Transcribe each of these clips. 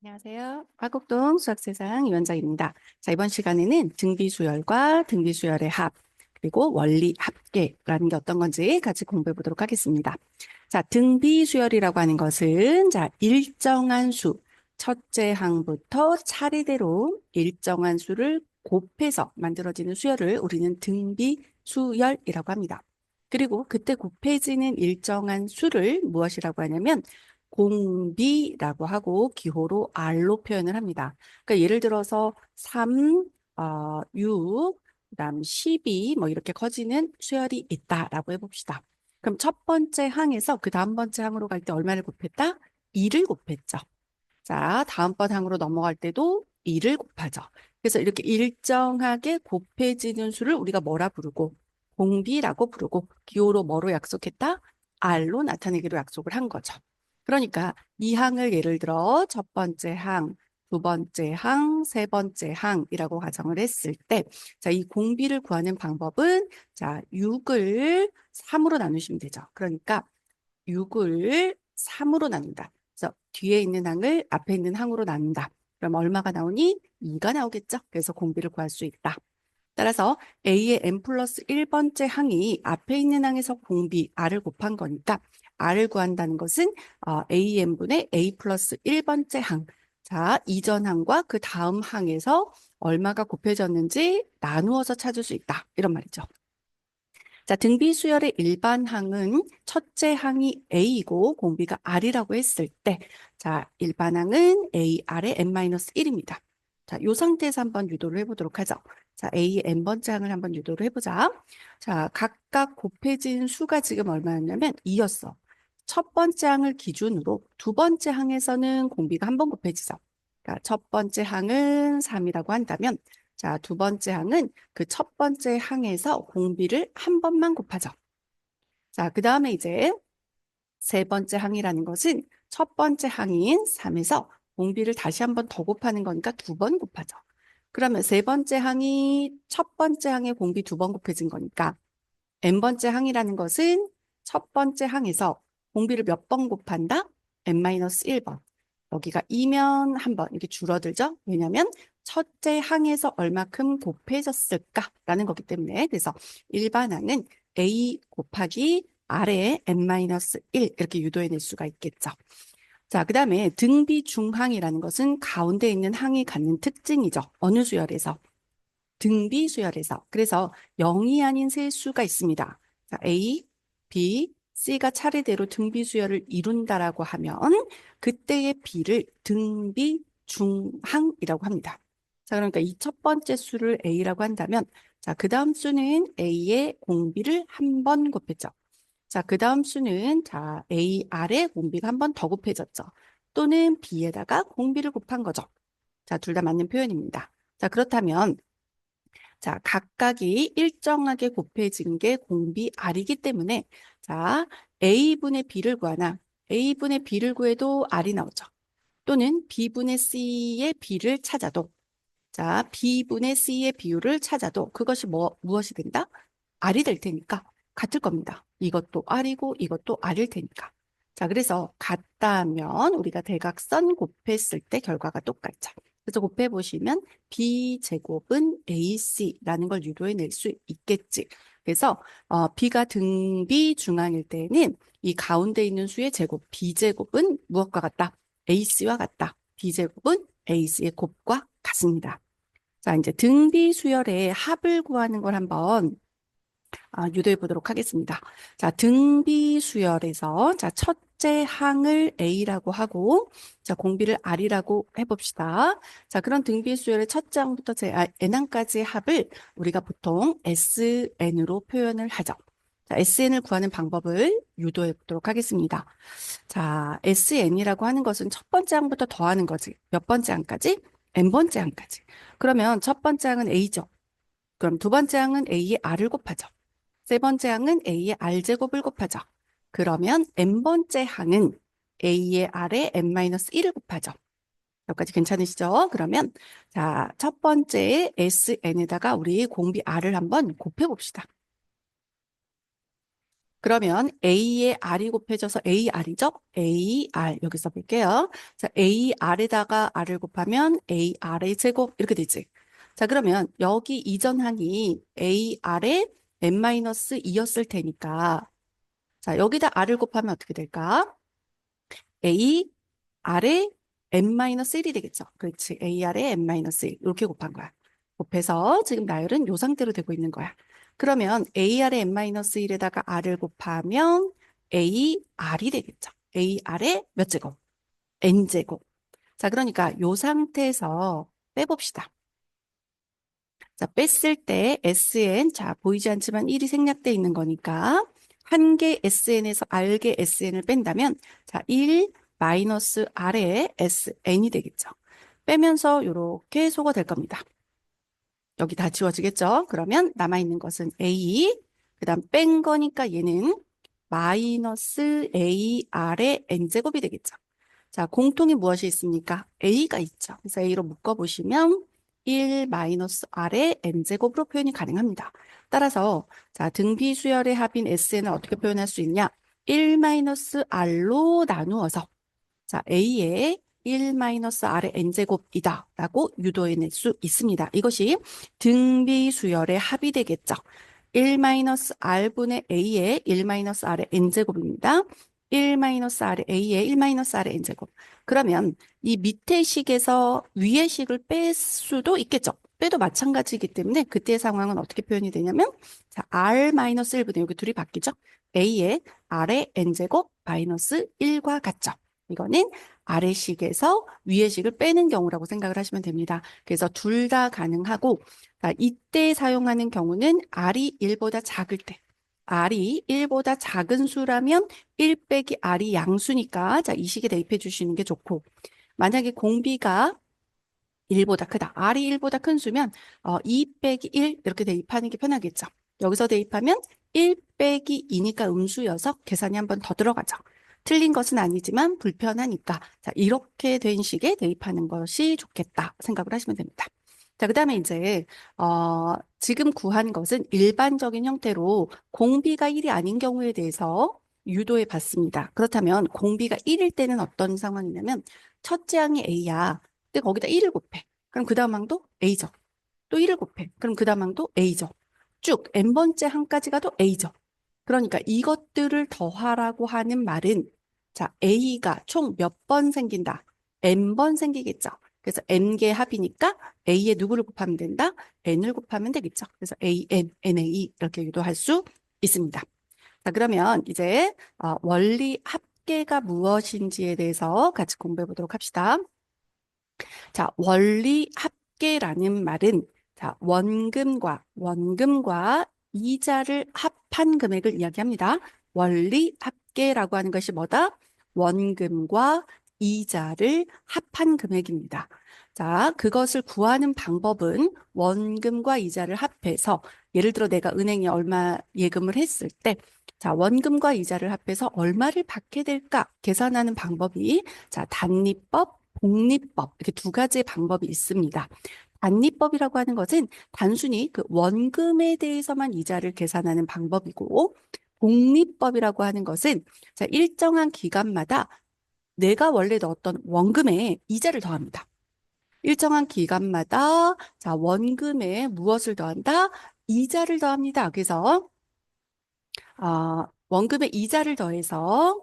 안녕하세요. 화곡동 수학세상 이원장입니다. 자, 이번 시간에는 등비수열과 등비수열의 합, 그리고 원리 합계라는 게 어떤 건지 같이 공부해 보도록 하겠습니다. 자, 등비수열이라고 하는 것은 일정한 수, 첫째 항부터 차례대로 일정한 수를 곱해서 만들어지는 수열을 우리는 등비수열이라고 합니다. 그리고 그때 곱해지는 일정한 수를 무엇이라고 하냐면 공비라고 하고 기호로 R로 표현을 합니다. 그러니까 예를 들어서 3, 6, 그다음 12 뭐 이렇게 커지는 수열이 있다라고 해봅시다. 그럼 첫 번째 항에서 그 다음 번째 항으로 갈 때 얼마를 곱했다? 2를 곱했죠. 자, 다음번 항으로 넘어갈 때도 2를 곱하죠. 그래서 이렇게 일정하게 곱해지는 수를 우리가 뭐라 부르고 공비라고 부르고 기호로 뭐로 약속했다? R로 나타내기로 약속을 한 거죠. 그러니까 이 항을 예를 들어 첫 번째 항, 두 번째 항, 세 번째 항이라고 가정을 했을 때, 자, 이 공비를 구하는 방법은 자, 6을 3으로 나누시면 되죠. 그러니까 6을 3으로 나눈다. 그래서 뒤에 있는 항을 앞에 있는 항으로 나눈다. 그럼 얼마가 나오니? 2가 나오겠죠. 그래서 공비를 구할 수 있다. 따라서 A의 n 플러스 1번째 항이 앞에 있는 항에서 공비 R을 곱한 거니까 R을 구한다는 것은 AN분의 A 플러스 1번째 항. 자, 이전 항과 그 다음 항에서 얼마가 곱해졌는지 나누어서 찾을 수 있다. 이런 말이죠. 자, 등비수열의 일반 항은 첫째 항이 A이고 공비가 R이라고 했을 때, 자, 일반 항은 A, R의 n-1입니다. 자, 이 상태에서 한번 유도를 해보도록 하죠. 자, A의 n번째 항을 한번 유도를 해보자. 자, 각각 곱해진 수가 지금 얼마였냐면 2였어. 첫 번째 항을 기준으로 두 번째 항에서는 공비가 한 번 곱해지죠. 그러니까 첫 번째 항은 3이라고 한다면 자, 두 번째 항은 그 첫 번째 항에서 공비를 한 번만 곱하죠. 자, 그 다음에 이제 세 번째 항이라는 것은 첫 번째 항인 3에서 공비를 다시 한 번 더 곱하는 거니까 두 번 곱하죠. 그러면 세 번째 항이 첫 번째 항에 공비 두 번 곱해진 거니까 n번째 항이라는 것은 첫 번째 항에서 공비를 몇 번 곱한다? n-1번. 여기가 2면 한 번 이렇게 줄어들죠? 왜냐하면 첫째 항에서 얼마큼 곱해졌을까라는 거기 때문에 그래서 일반 항은 a 곱하기 r의 n-1 이렇게 유도해낼 수가 있겠죠. 자, 그 다음에 등비중항이라는 것은 가운데 있는 항이 갖는 특징이죠. 어느 수열에서? 등비수열에서. 그래서 0이 아닌 세 수가 있습니다. 자, A, B, C가 차례대로 등비수열을 이룬다라고 하면 그때의 B를 등비중항이라고 합니다. 자, 그러니까 이 첫 번째 수를 A라고 한다면 자, 그 다음 수는 A의 공비를 한 번 곱했죠. 자, 그 다음 수는 자, A 아래 공비가 한 번 더 곱해졌죠. 또는 B에다가 공비를 곱한 거죠. 자, 둘 다 맞는 표현입니다. 자, 그렇다면 자, 각각이 일정하게 곱해진 게 공비 R이기 때문에 자, A분의 B를 구하나 A분의 B를 구해도 R이 나오죠. 또는 B분의 C의 B를 찾아도 자, B분의 C의 비율을 찾아도 그것이 무엇이 된다? R이 될 테니까 같을 겁니다. 이것도 R이고 이것도 R일 테니까. 자, 그래서 같다면 우리가 대각선 곱했을 때 결과가 똑같죠. 그래서 곱해보시면 B제곱은 AC라는 걸 유도해낼 수 있겠지. 그래서 B가 등비 중앙일 때에는 이 가운데 있는 수의 제곱, B제곱은 무엇과 같다? AC와 같다. B제곱은 AC의 곱과 같습니다. 자, 이제 등비 수열의 합을 구하는 걸 한번 유도해 보도록 하겠습니다. 자, 등비 수열에서 자, 첫째 항을 A라고 하고 자, 공비를 R이라고 해봅시다. 자, 그런 등비 수열의 첫째 항부터 n항까지의 합을 우리가 보통 SN으로 표현을 하죠. 자, SN을 구하는 방법을 유도해 보도록 하겠습니다. 자, SN이라고 하는 것은 첫 번째 항부터 더하는 거지. 몇 번째 항까지? n번째 항까지. 그러면 첫 번째 항은 A죠. 그럼 두 번째 항은 A의 R을 곱하죠. 세 번째 항은 A의 R제곱을 곱하죠. 그러면 n번째 항은 A의 R에 n-1을 곱하죠. 여기까지 괜찮으시죠? 그러면 자, 첫 번째 SN에다가 우리 공비 R을 한번 곱해 봅시다. 그러면 A에 R이 곱해져서 AR이죠? AR 여기 써볼게요. 자, AR에다가 R을 곱하면 AR의 제곱 이렇게 되지. 자, 그러면 여기 이전 항이 AR에 n-2였을 테니까 자, 여기다 R을 곱하면 어떻게 될까? AR에 n-1이 되겠죠. 그렇지. AR에 n-1 이렇게 곱한 거야. 곱해서 지금 나열은 이 상태로 되고 있는 거야. 그러면 AR에 n-1에다가 R을 곱하면 AR이 되겠죠. AR의 몇 제곱? n제곱. 자, 그러니까 이 상태에서 빼봅시다. 자, 뺐을 때 SN, 자, 보이지 않지만 1이 생략돼 있는 거니까 한 개 SN에서 R개 SN을 뺀다면 자, 1 마이너스 R의 SN이 되겠죠. 빼면서 이렇게 소거 될 겁니다. 여기 다 지워지겠죠? 그러면 남아있는 것은 A, 그 다음 뺀 거니까 얘는 마이너스 AR의 N제곱이 되겠죠. 자, 공통이 무엇이 있습니까? A가 있죠. 그래서 A로 묶어보시면 1 마이너스 R의 N제곱으로 표현이 가능합니다. 따라서 자, 등비수열의 합인 S는 어떻게 표현할 수 있냐? 1 마이너스 R로 나누어서 자, A의 1 마이너스 R의 N제곱이다 라고 유도해낼 수 있습니다. 이것이 등비수열의 합이 되겠죠. 1 마이너스 R분의 A의 1 마이너스 R의 N제곱입니다. 1 마이너스 R의 A의 1 마이너스 R의 N제곱. 그러면 이 밑에 식에서 위의 식을 뺄 수도 있겠죠. 빼도 마찬가지이기 때문에 그때의 상황은 어떻게 표현이 되냐면 자, R 마이너스 1분의 여기 둘이 바뀌죠. A의 R의 N제곱 마이너스 1과 같죠. 이거는 아래식에서 위의식을 빼는 경우라고 생각을 하시면 됩니다. 그래서 둘 다 가능하고 자, 이때 사용하는 경우는 R이 1보다 작을 때 R이 1보다 작은 수라면 1 빼기 R이 양수니까 자, 이 식에 대입해 주시는 게 좋고 만약에 공비가 1보다 크다. R이 1보다 큰 수면 2 빼기 1 이렇게 대입하는 게 편하겠죠. 여기서 대입하면 1 빼기 2니까 음수여서 계산이 한 번 더 들어가죠. 틀린 것은 아니지만 불편하니까 자, 이렇게 된 식에 대입하는 것이 좋겠다 생각을 하시면 됩니다. 자, 그다음에 이제 지금 구한 것은 일반적인 형태로 공비가 1이 아닌 경우에 대해서 유도해 봤습니다. 그렇다면 공비가 1일 때는 어떤 상황이냐면 첫째 항이 A야. 근데 거기다 1을 곱해. 그럼 그 다음 항도 A죠. 또 1을 곱해. 그럼 그 다음 항도 A죠. 쭉 n번째 항까지 가도 A죠. 그러니까 이것들을 더하라고 하는 말은 자, A가 총 몇 번 생긴다? n번 생기겠죠. 그래서 n개 합이니까 A에 누구를 곱하면 된다? n을 곱하면 되겠죠. 그래서 AN, NA 이렇게 유도할 수 있습니다. 자, 그러면 이제 원리 합계가 무엇인지에 대해서 같이 공부해 보도록 합시다. 자, 원리 합계라는 말은 자, 원금과 이자를 합한 금액을 이야기합니다. 원리 합계라고 하는 것이 뭐다? 원금과 이자를 합한 금액입니다. 자, 그것을 구하는 방법은 원금과 이자를 합해서 예를 들어 내가 은행에 얼마 예금을 했을 때 자, 원금과 이자를 합해서 얼마를 받게 될까 계산하는 방법이 자, 단리법, 복리법 이렇게 두 가지의 방법이 있습니다. 단리법이라고 하는 것은 단순히 그 원금에 대해서만 이자를 계산하는 방법이고 복리법이라고 하는 것은 자, 일정한 기간마다 내가 원래 넣었던 원금에 이자를 더합니다. 일정한 기간마다 자, 원금에 무엇을 더한다? 이자를 더합니다. 그래서 원금에 이자를 더해서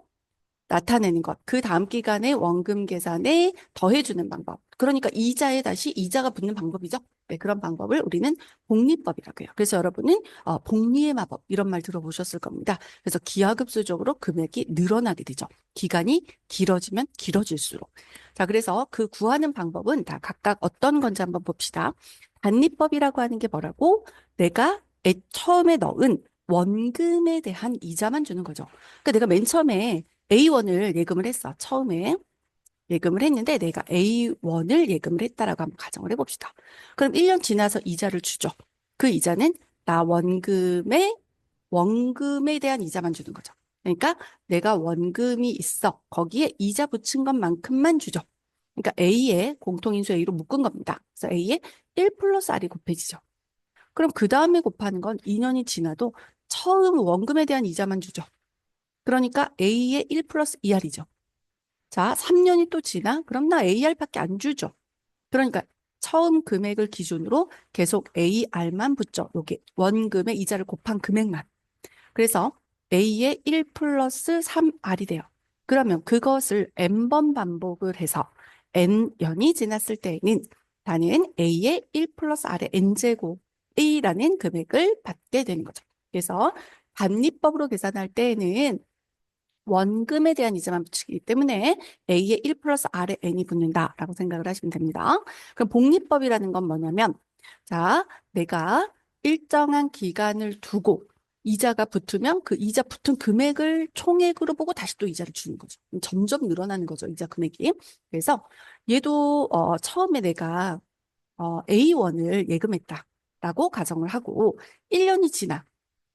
나타내는 것. 그 다음 기간에 원금 계산에 더해주는 방법. 그러니까 이자에 다시 이자가 붙는 방법이죠. 네, 그런 방법을 우리는 복리법이라고 해요. 그래서 여러분은 복리의 마법 이런 말 들어보셨을 겁니다. 그래서 기하급수적으로 금액이 늘어나게 되죠. 기간이 길어지면 길어질수록. 자, 그래서 그 구하는 방법은 다 각각 어떤 건지 한번 봅시다. 단리법이라고 하는 게 뭐라고? 내가 처음에 넣은 원금에 대한 이자만 주는 거죠. 그러니까 내가 맨 처음에 A1을 예금을 했어. 처음에 예금을 했는데 내가 A1을 예금을 했다라고 한번 가정을 해봅시다. 그럼 1년 지나서 이자를 주죠. 그 이자는 나 원금에 대한 이자만 주는 거죠. 그러니까 내가 원금이 있어. 거기에 이자 붙인 것만큼만 주죠. 그러니까 A에 공통인수 A로 묶은 겁니다. 그래서 A에 1 플러스 R이 곱해지죠. 그럼 그 다음에 곱하는 건 2년이 지나도 처음 원금에 대한 이자만 주죠. 그러니까 A의 1 플러스 2R이죠. 자, 3년이 또 지나? 그럼 나 AR밖에 안 주죠. 그러니까 처음 금액을 기준으로 계속 AR만 붙죠. 여기 원금의 이자를 곱한 금액만. 그래서 A의 1 플러스 3R이 돼요. 그러면 그것을 N번 반복을 해서 N년이 지났을 때에는 나는 A의 1 플러스 R의 N제곱이라는 금액을 받게 되는 거죠. 그래서 반리법으로 계산할 때에는 원금에 대한 이자만 붙이기 때문에 A의 1 플러스 R에 N이 붙는다라고 생각을 하시면 됩니다. 그럼 복리법이라는 건 뭐냐면, 자, 내가 일정한 기간을 두고 이자가 붙으면 그 이자 붙은 금액을 총액으로 보고 다시 또 이자를 주는 거죠. 점점 늘어나는 거죠, 이자 금액이. 그래서 얘도 처음에 내가 A1을 예금했다라고 가정을 하고 1년이 지나.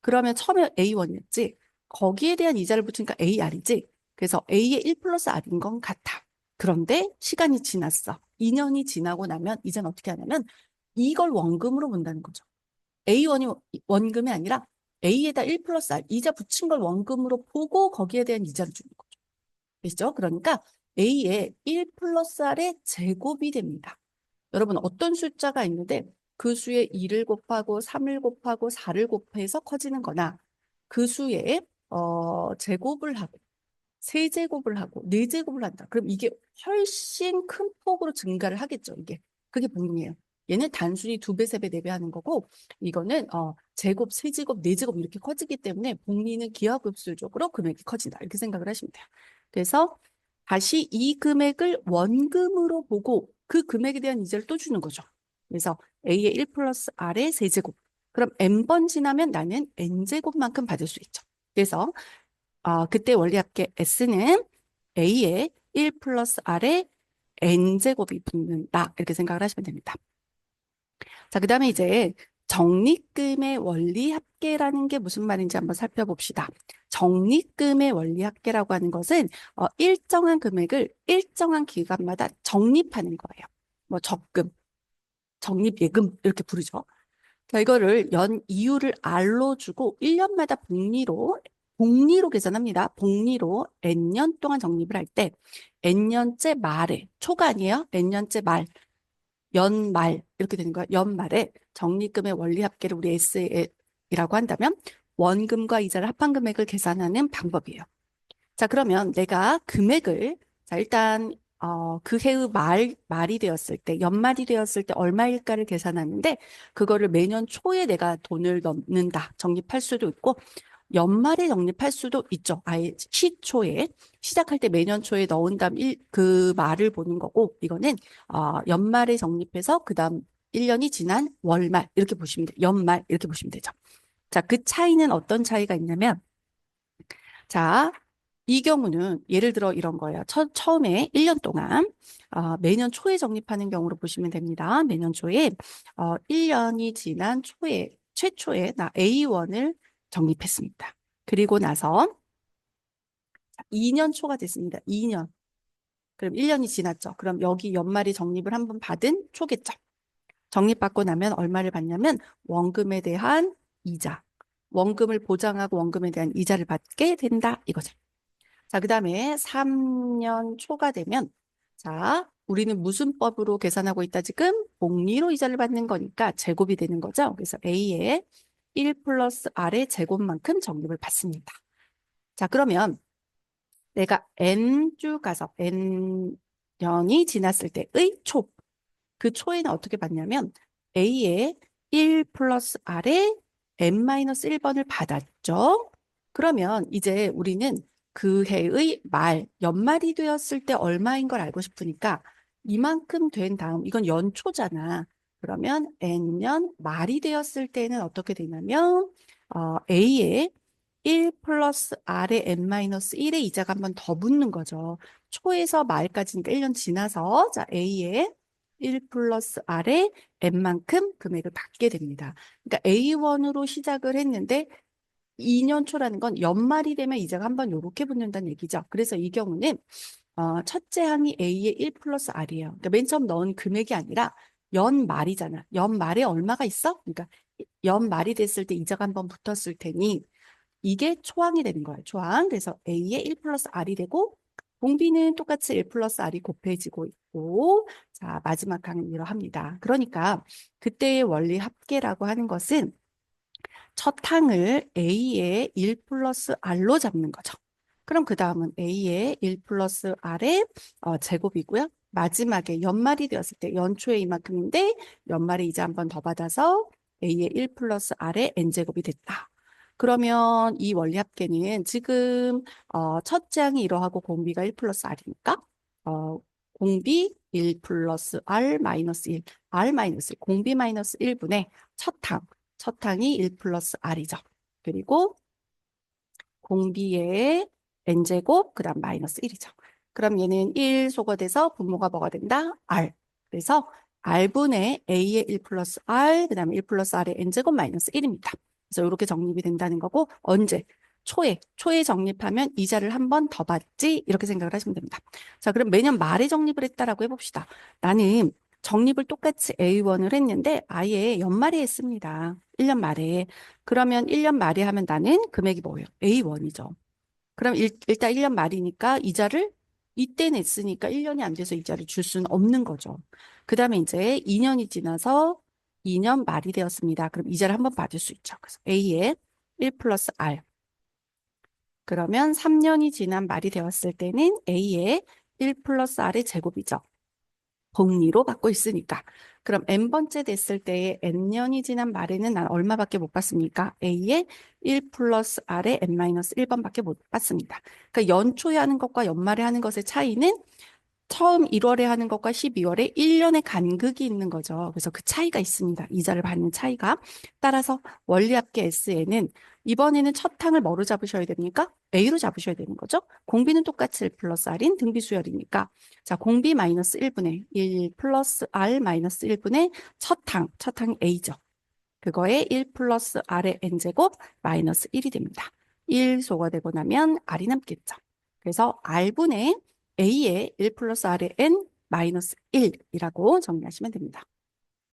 그러면 처음에 A1이었지. 거기에 대한 이자를 붙이니까 AR이지. 그래서 A의 1 플러스 R인 건 같아. 그런데 시간이 지났어. 2년이 지나고 나면 이제는 어떻게 하냐면 이걸 원금으로 본다는 거죠. A1이 원금이 아니라 A에다 1 플러스 R, 이자 붙인 걸 원금으로 보고 거기에 대한 이자를 주는 거죠. 되시죠? 그러니까 A의 1 플러스 R의 제곱이 됩니다. 여러분 어떤 숫자가 있는데 그 수에 2를 곱하고 3을 곱하고 4를 곱해서 커지는 거나 그 수에 제곱을 하고 세제곱을 하고 네제곱을 한다. 그럼 이게 훨씬 큰 폭으로 증가를 하겠죠. 이게 그게 복리예요. 얘는 단순히 2배, 3배, 4배 하는 거고 이거는 제곱, 세제곱, 네제곱 이렇게 커지기 때문에 복리는 기하급수적으로 금액이 커진다. 이렇게 생각을 하시면 돼요. 그래서 다시 이 금액을 원금으로 보고 그 금액에 대한 이자를 또 주는 거죠. 그래서 A의 1 플러스 R의 세제곱. 그럼 N번 지나면 나는 N제곱만큼 받을 수 있죠. 그래서 그때 원리합계 S는 A의 1 플러스 R의 N제곱이 붙는다. 이렇게 생각을 하시면 됩니다. 자, 그 다음에 이제 적립금의 원리합계라는 게 무슨 말인지 한번 살펴봅시다. 적립금의 원리합계라고 하는 것은 일정한 금액을 일정한 기간마다 적립하는 거예요. 뭐 적금, 적립예금 이렇게 부르죠. 자, 이거를 연 이율을 R로 주고 1년마다 복리로 계산합니다. 복리로 N년 동안 적립을 할 때 N년째 말에, 초가 아니에요. N년째 말, 연말 이렇게 되는 거야. 연말에 적립금의 원리합계를 우리 S이라고 한다면 원금과 이자를 합한 금액을 계산하는 방법이에요. 자, 그러면 내가 금액을 자 일단 그 해의 말이 되었을 때 연말이 되었을 때 얼마일까를 계산하는데 그거를 매년 초에 내가 돈을 넣는다. 적립할 수도 있고 연말에 적립할 수도 있죠. 아예 시초에 시작할 때 매년 초에 넣은 다음 그 말을 보는 거고 이거는 연말에 적립해서 그 다음 1년이 지난 월말 이렇게 보시면 돼요. 연말 이렇게 보시면 되죠. 자, 그 차이는 어떤 차이가 있냐면 자, 이 경우는 예를 들어 이런 거예요. 처음에 1년 동안 매년 초에 적립하는 경우로 보시면 됩니다. 매년 초에 1년이 지난 최초에 나 A1을 적립했습니다. 그리고 나서 2년 초가 됐습니다. 2년. 그럼 1년이 지났죠. 그럼 여기 연말에 적립을 한번 받은 초겠죠. 적립받고 나면 얼마를 받냐면 원금에 대한 이자. 원금을 보장하고 원금에 대한 이자를 받게 된다. 이거죠. 자, 그 다음에 3년 초가 되면 자, 우리는 무슨 법으로 계산하고 있다 지금? 복리로 이자를 받는 거니까 제곱이 되는 거죠. 그래서 A의 1 플러스 R의 제곱만큼 적립을 받습니다. 자, 그러면 내가 N주 가서 N년이 지났을 때의 초, 그 초에는 어떻게 받냐면 A의 1 플러스 R의 N-1번을 받았죠. 그러면 이제 우리는 그 해의 연말이 되었을 때 얼마인 걸 알고 싶으니까 이만큼 된 다음, 이건 연초잖아. 그러면 N년 말이 되었을 때는 어떻게 되냐면 A의 1 플러스 R의 N-1의 이자가 한 번 더 붙는 거죠. 초에서 말까지니까 1년 지나서 자 A의 1 플러스 R의 N만큼 금액을 받게 됩니다. 그러니까 A1으로 시작을 했는데 2년 초라는 건 연말이 되면 이자가 한 번 이렇게 붙는다는 얘기죠. 그래서 이 경우는 첫째 항이 A의 1 플러스 R이에요. 그러니까 맨 처음 넣은 금액이 아니라 연말이잖아. 연말에 얼마가 있어? 그러니까 연말이 됐을 때 이자가 한번 붙었을 테니 이게 초항이 되는 거예요. 초항. 그래서 A의 1 플러스 R이 되고 공비는 똑같이 1 플러스 R이 곱해지고 있고 자 마지막 항은 이러합니다. 그러니까 그때의 원리 합계라고 하는 것은 첫 항을 A의 1 플러스 R로 잡는 거죠. 그럼 그 다음은 A의 1 플러스 R의 제곱이고요. 마지막에 연말이 되었을 때 연초에 이만큼인데 연말에 이자 한 번 더 받아서 A의 1 플러스 R의 N제곱이 됐다. 그러면 이 원리 합계는 지금 첫째 항이 이러하고 공비가 1 플러스 R이니까 공비 1 플러스 R 마이너스 1, R 마이너스 1, 공비 마이너스 1분의 첫 항이 1 플러스 R이죠. 그리고 공비의 n제곱, 그 다음 마이너스 1이죠. 그럼 얘는 1 소거돼서 분모가 뭐가 된다? R. 그래서 R분의 A의 1 플러스 R, 그 다음에 1 플러스 R의 n제곱 마이너스 1입니다. 그래서 이렇게 정립이 된다는 거고, 언제? 초에 정립하면 이자를 한 번 더 받지? 이렇게 생각을 하시면 됩니다. 자, 그럼 매년 말에 정립을 했다라고 해봅시다. 나는 정립을 똑같이 A1을 했는데 아예 연말에 했습니다. 1년 말에. 그러면 1년 말에 하면 나는 금액이 뭐예요? A1이죠. 그럼 일단 1년 말이니까 이자를 이때 냈으니까 1년이 안 돼서 이자를 줄 수는 없는 거죠. 그 다음에 이제 2년이 지나서 2년 말이 되었습니다. 그럼 이자를 한번 받을 수 있죠. 그래서 A에 1 플러스 R. 그러면 3년이 지난 말이 되었을 때는 A에 1 플러스 R의 제곱이죠. 복리로 받고 있으니까. 그럼 n번째 됐을 때에 n년이 지난 말에는 난 얼마밖에 못 받습니까? A의 1 플러스 R의 n-1번밖에 못 받습니다. 그러니까 연초에 하는 것과 연말에 하는 것의 차이는 처음 1월에 하는 것과 12월에 1년의 간극이 있는 거죠. 그래서 그 차이가 있습니다. 이자를 받는 차이가. 따라서 원리합계 S에는 이번에는 첫 항을 뭐로 잡으셔야 됩니까? A로 잡으셔야 되는 거죠. 공비는 똑같이 1 플러스 R인 등비수열이니까. 자, 공비 마이너스 1분의 1 플러스 R 마이너스 1분의 첫 항이 A죠. 그거에 1 플러스 R의 N제곱 마이너스 1이 됩니다. 1 소거되고 나면 R이 남겠죠. 그래서 R분의 A의 1 플러스 R의 N 마이너스 1이라고 정리하시면 됩니다.